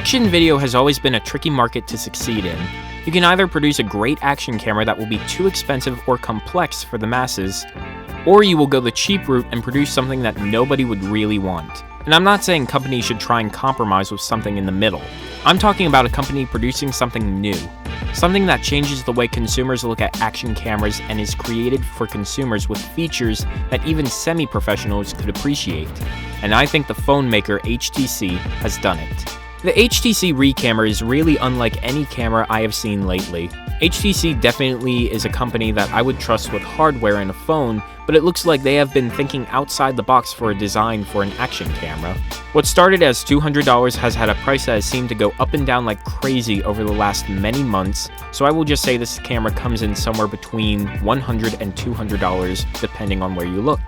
Action video has always been a tricky market to succeed in. You can either produce a great action camera that will be too expensive or complex for the masses, or you will go the cheap route and produce something that nobody would really want. And I'm not saying companies should try and compromise with something in the middle. I'm talking about a company producing something new. Something that changes the way consumers look at action cameras and is created for consumers with features that even semi-professionals could appreciate. And I think the phone maker HTC has done it. The HTC RE Camera is really unlike any camera I have seen lately. HTC definitely is a company that I would trust with hardware in a phone, but it looks like they have been thinking outside the box for a design for an action camera. What started as $200 has had a price that has seemed to go up and down like crazy over the last many months, so I will just say this camera comes in somewhere between $100 and $200 depending on where you look.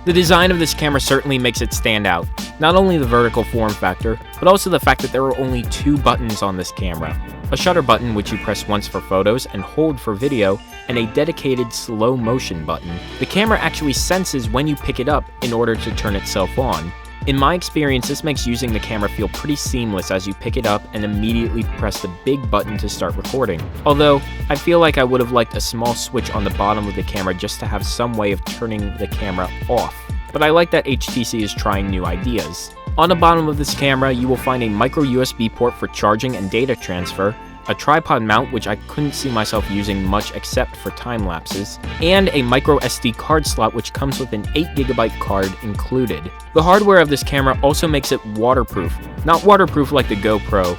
The design of this camera certainly makes it stand out, not only the vertical form factor, but also the fact that there are only 2 buttons on this camera. A shutter button which you press once for photos and hold for video, and a dedicated slow motion button. The camera actually senses when you pick it up in order to turn itself on. In my experience, this makes using the camera feel pretty seamless as you pick it up and immediately press the big button to start recording. Although, I feel like I would have liked a small switch on the bottom of the camera just to have some way of turning the camera off. But I like that HTC is trying new ideas. On the bottom of this camera, you will find a micro USB port for charging and data transfer, a tripod mount which I couldn't see myself using much except for time lapses, and a micro SD card slot which comes with an 8GB card included. The hardware of this camera also makes it waterproof, not waterproof like the GoPro,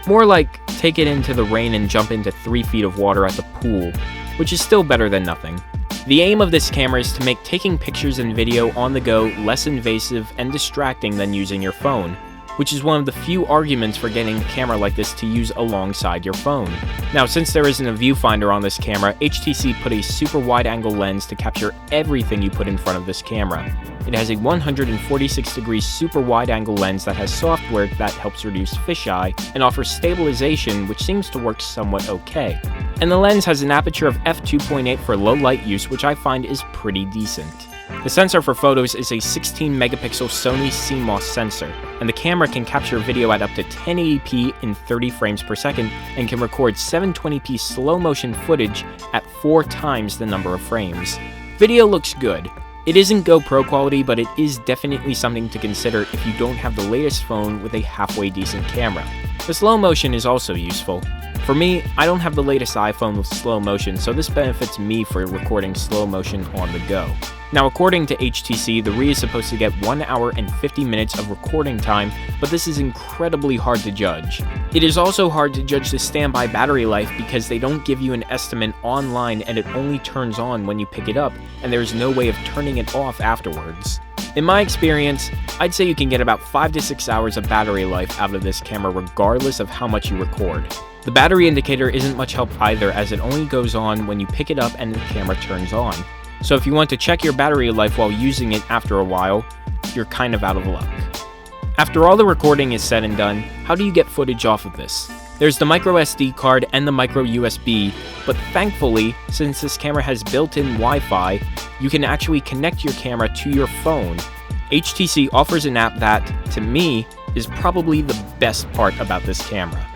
more like take it into the rain and jump into 3 feet of water at the pool, which is still better than nothing. The aim of this camera is to make taking pictures and video on the go less invasive and distracting than using your phone, which is one of the few arguments for getting a camera like this to use alongside your phone. Now, since there isn't a viewfinder on this camera, HTC put a super wide-angle lens to capture everything you put in front of this camera. It has a 146-degree super wide-angle lens that has software that helps reduce fisheye and offers stabilization, which seems to work somewhat okay. And the lens has an aperture of f2.8 for low light use, which I find is pretty decent. The sensor for photos is a 16-megapixel Sony CMOS sensor, and the camera can capture video at up to 1080p in 30 frames per second and can record 720p slow-motion footage at 4 times the number of frames. Video looks good. It isn't GoPro quality, but it is definitely something to consider if you don't have the latest phone with a halfway decent camera. The slow motion is also useful. For me, I don't have the latest iPhone with slow motion, so this benefits me for recording slow motion on the go. Now, according to HTC, the RE is supposed to get 1 hour and 50 minutes of recording time, but this is incredibly hard to judge. It is also hard to judge the standby battery life because they don't give you an estimate online and it only turns on when you pick it up, and there's no way of turning it off afterwards. In my experience, I'd say you can get about 5 to 6 hours of battery life out of this camera regardless of how much you record. The battery indicator isn't much help either, as it only goes on when you pick it up and the camera turns on. So if you want to check your battery life while using it after a while, you're kind of out of luck. After all the recording is said and done, how do you get footage off of this? There's the micro SD card and the micro USB, but thankfully, since this camera has built-in Wi-Fi, you can actually connect your camera to your phone. HTC offers an app that, to me, is probably the best part about this camera.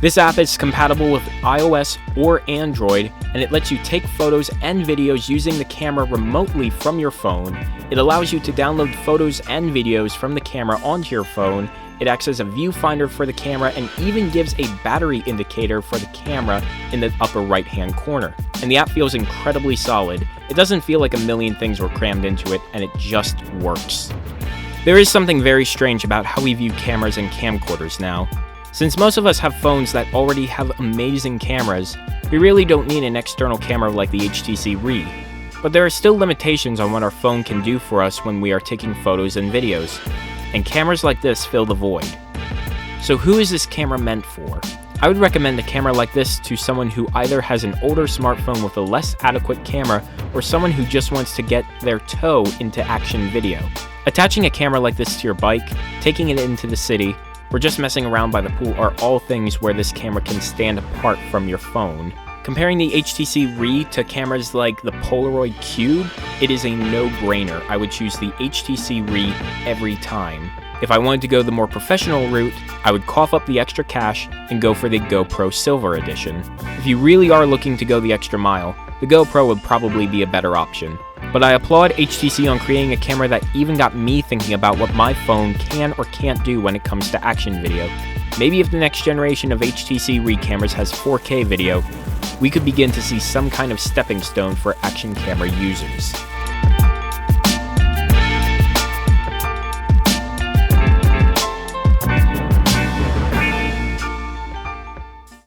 This app is compatible with iOS or Android, and it lets you take photos and videos using the camera remotely from your phone. It allows you to download photos and videos from the camera onto your phone. It acts as a viewfinder for the camera and even gives a battery indicator for the camera in the upper right-hand corner. And the app feels incredibly solid. It doesn't feel like a million things were crammed into it, and it just works. There is something very strange about how we view cameras and camcorders now. Since most of us have phones that already have amazing cameras, we really don't need an external camera like the HTC RE. But there are still limitations on what our phone can do for us when we are taking photos and videos, and cameras like this fill the void. So who is this camera meant for? I would recommend a camera like this to someone who either has an older smartphone with a less adequate camera or someone who just wants to get their toe into action video. Attaching a camera like this to your bike, taking it into the city, or just messing around by the pool are all things where this camera can stand apart from your phone. Comparing the HTC RE to cameras like the Polaroid Cube, it is a no-brainer. I would choose the HTC RE every time. If I wanted to go the more professional route, I would cough up the extra cash and go for the GoPro Silver Edition. If you really are looking to go the extra mile, the GoPro would probably be a better option. But I applaud HTC on creating a camera that even got me thinking about what my phone can or can't do when it comes to action video. Maybe if the next generation of HTC RE cameras has 4K video, we could begin to see some kind of stepping stone for action camera users.